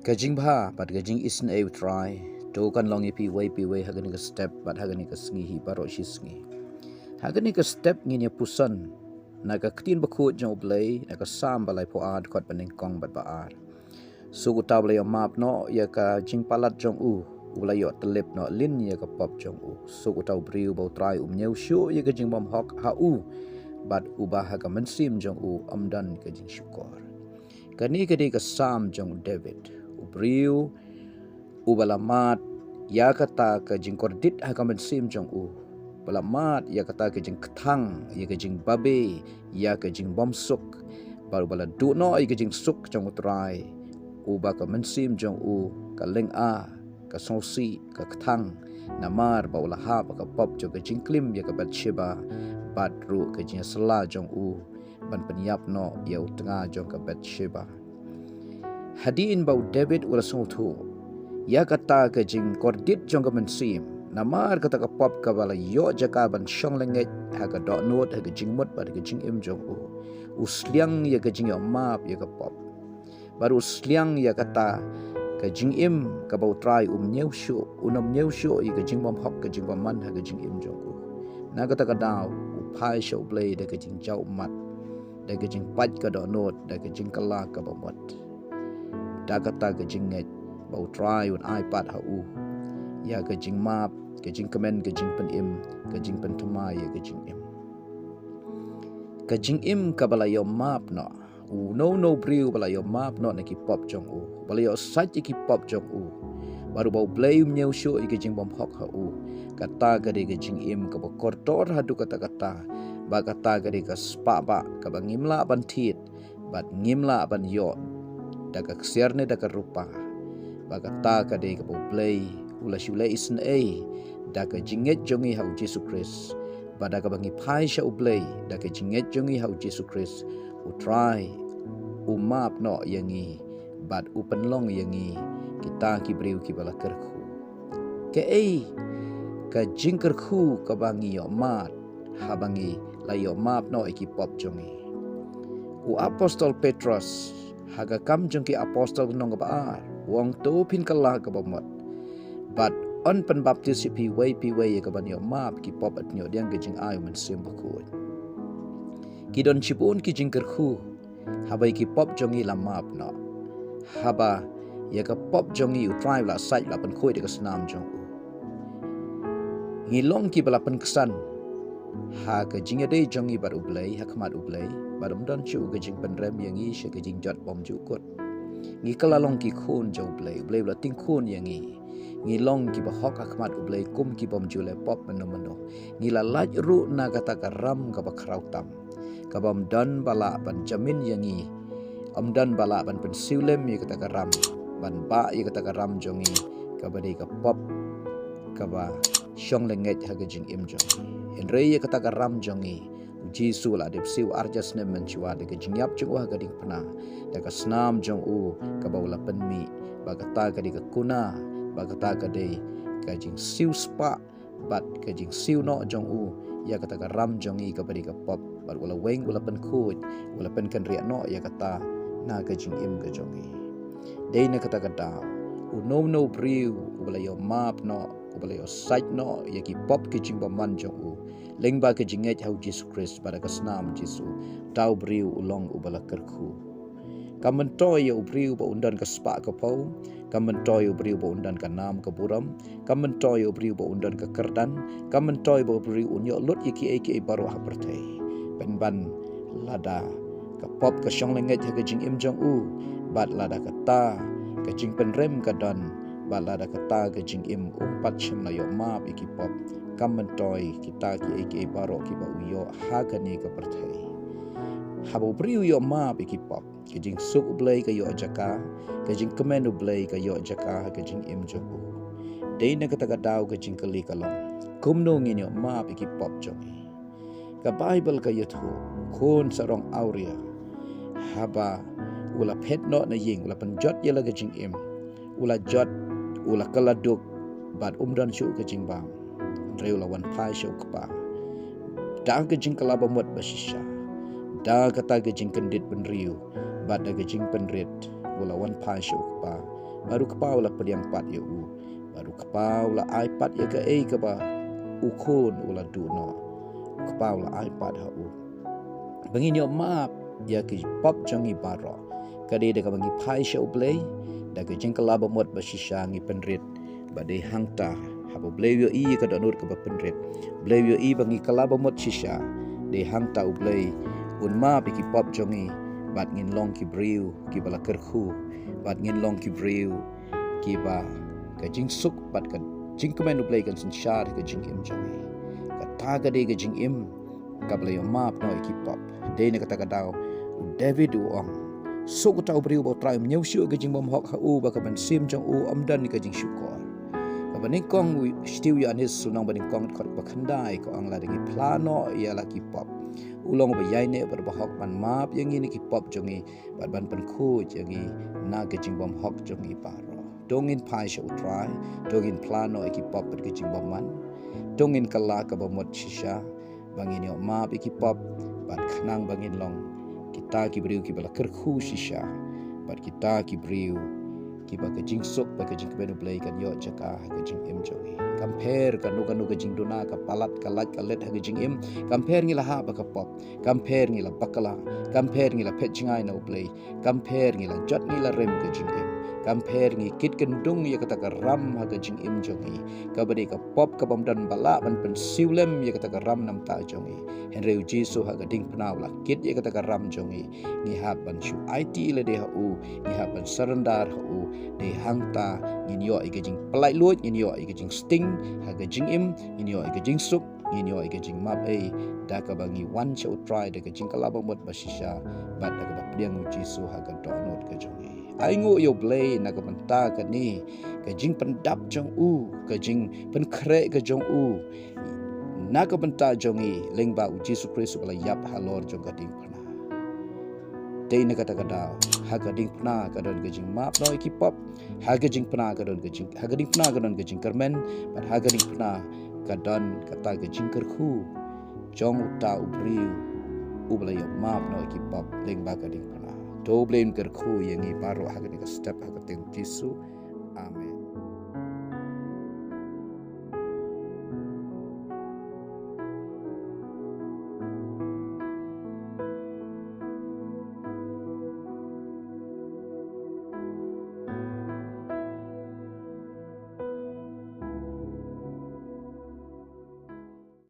Kajing bha but kajing isn't a try to kan long pi way hagani ka step but hagani ka sngi hi baro shi sngi hagani ka step ngi pusan na ka ktin ba khu jong blai na ka sam balai po ad kot baning kong bat ba ar su ku taw blai map no ya ka jing palat jong u ulai yo telep no lin ya ka pop jong u su ku taw briu bo try nyeu shu ya ka jing bom hok ha u bat ubah ha ka mensim jong u amdan ka jing syukor kani ka di ka sam jong David ubriu ubalamat ya kata ka jing kordit ha ka mensim jong u balamat ya kata ka jing kthang ya ka jing babe ya ka jing bom suk baru bala du no ya ka jing suk jong utrai uba ka mensim jong u ka leng a ka sosi ka kthang namar ba ula ha ka pop jong ka jing klim ya ka bat sheba bat ru ka jing sala jong u ban penyap no ya utanga jong ka bat sheba hadin bau David ula songtu ya kata ka jing kordit jong ka mensim namar kata ka pop ka bala yo jaka ban shong lenget ha ka dot note ha ka jing mot ba ka jing im jong u usliang ya ka jing yo map ya ka pop baru usliang ya kata ka jing im ka bau try nyeu shu unam nyeu shu ya ka jing bom hok ka jing bom man ha ka jing im jong u na kata ka daw pai show play da ka jing jau mat da ka jing pat ka dot note da ka jing kala ka bom mot da kata ka jing nget bau try un iPad ha u ya ka jing map ka jing comment ka jing pen im ka jing pen tuma ya ka jing im ka bala yo map no u no briu bala yo map no na ki pop jong u bala yo sat ki pop jong u baru bau blame nyeu shu ka jing bom hok ha u kata ka de ka jing im ka ba kortor ha du kata ba kata ka de ka spa ba ka ba ngimla ban thit bat ngimla ban yo da ka ksierne da ka rupa ba kata ka de ka bau play ula shule isn a da ka jinget jongi hau Jesus Christ pada ka bangi phai sha ublay da ka jinget jongi hau Jesus Christ u try u map no yangi bat u penlong yangi kita ki briu ki bala kerkhu ke ei ka jing kerkhu ka bangi yo mat ha bangi la yo map no ki pop jongi u apostol Petrus haga kam jongki apostol nong ba ar wong to pin kala ka bomot but on pen baptis pi way ka ban yo map ki pop at nyo diang gijing ayu men sim bakut ki don chipun ki jing kerkhu habai ki pop jongi la map no haba ya ka pop jongi u try la site la pen khoi de ka snam jong u ngilong ki bala pen kesan ha ka jing ade jongi bar ublai hakmat ublai barum don chu ka jing pen rem yangi she ka jing jot bom ju kot ngi kala long ki khun jo ublai la ting khun yangi ngi long ki ba hok akmat ublai kum ki bom jule pop meno ngi la laj ru na kata ka ram ka ba khrau tam ka bom dan bala ban jamin yangi am dan bala ban pen siulem ye kata ka ram ban ba ye kata ka ram jongi ka ba ka pop ka ba shong lenget ha ga jing im jong en re ye kata ka ram jongi Jisu la dep siu arjas ne menchua de ka jingyap chung wa ga ding pana da ka snam jong u ka ba la pen mi ba kata ka di ka kuna ba kata ka de ka jing siu spa bat ka jing siu no jong u ya kata ka ram jong i ka bari ka pop bar wala weng wala pen khut wala pen kan ria no ya kata na ka jing im ka jong i dei na kata ka da u no briu wala yo map no wala yo site no ya ki pop ki jing ba man jong u leng ba ka jinget hau Jesus Christ bar ka snam Jesu tau briu ulong u bala kerkhu kamentoi ya ubriu ba undan ka spa ka pau kamentoi ubriu ba undan ka nam ka buram kamentoi ubriu ba undan ka kerdan kamentoi ba ubriu unyo lut iki eki baru ha bertai ben ban lada ka pop ka shong lenget ha ka jing im jong u bat lada ka ta ka jing pen rem ka dan bat lada ka ta ka jing im pat chim la yo ma iki pop kamentoi kita ki eki baru ki ba uyo ha ka ni ka bertai habo briu yo ma biki pop ke jing suk ublai ka yo jaka ke jing komen ublai ka yo jaka ke jing im jobu dei na kata ka daw ke jing kali kalong kumno ngin yo ma biki pop jongi ka bible ka yo thu khon sarong auria haba ula pet no na ying ula penjot ye la ke jing im ula jot ula kaladuk bat umdan shu ke jing bang reu lawan pai shu kpa da ke jing kalaba mot basisha da kata ke jing kendit penriu bat da ke jing penrit ula wan pai shu kpa baru kepau la pediang pat ya u baru kepau la iPad ya ke ke ba ukon ula du no kepau la iPad ha u bangin yo map ya ke pop jangi baro kade de ka bangi pai sha ublei da ke jengkala ba mot ba shisha ngi penrit ba de hangta habo blei yo i ka donur ka ba penrit blei yo i bangi kala ba mot shisha de hangta ublei un ma bi ki pop jangi bat ngin long ki briu ki bala kerkhu bat ngin long ki briu ki ba ka jing suk bat ka jing kemen ublei kan sin shar ka jing im jangi ka ta ga de ka jing im ka blei yo map no ki pop de ne kata ka dau David uang suk ta briu ba trai nyau shu ka jing bom hok ha u ba ka ban sim jong u amdan ni ka jing syukor ka ban kong stiu ya nis sunang ban kong ka ba khandai ko ang la de ki plano ya la ki pop ulong ba yai ne ber bahok man map yang ini ki pop jongi bat ban pen khu jongi na ke jing bom hok jongi paro dongin pai sha utrai dongin plano ki pop ber ke jing bom man dongin kala ka ba mot shisha bangin yo map ki pop bat khnang bangin long kita ki briu ki bala ker khu shisha bat kita ki briu ki ba ke jing sok ba ke jing benu play kan yo jaka ke jing em jongi compare kan nu ke jing duna ka palat ka lat ka let ha ke jing em compare ngila ha ba ka pop compare ngila bakala compare ngila pet jingai no play compare ngila jot ngila rem ke jing em compare ngi kit kendung ya kata ka ram ha ke jing em jongi ka bade ka pop ka bom dan bala ban pen siulem ya kata ka ram nam ta jongi henry jisu ha ka ding pnaw la kit ya kata ka ram jongi ngi ha ban shu it le de ha u ngi ha ban sarandar ha u de hangta ngi yo ke jing pelai luot ngi yo ke jing sting ha ke jing im ngi yo ke jing suk ngi yo ke jing map da ka bangi one show try de ke jing kala bot basisha bat da ka bapdiang jisu ha ka donot ke jongi ai ngo yo blay na ka banta ka ni ka jing pendap jong u ka jing pen kre ka jong u na ka banta jongi lengba u jisu kristu bala yap halor jong ka ding pana dei na kata kada ha ka ding pana ka don ka jing map no ki pop ha ka jing pana ka don ka jing ha ka ding pana ka don ka jing kermen but ha ka ding pana ka don kata ka jing kerku jong ta u briu u bala yo map no ki pop lengba ka ding pana do blame kerku yang i baro ha ka step ha ka ting jisu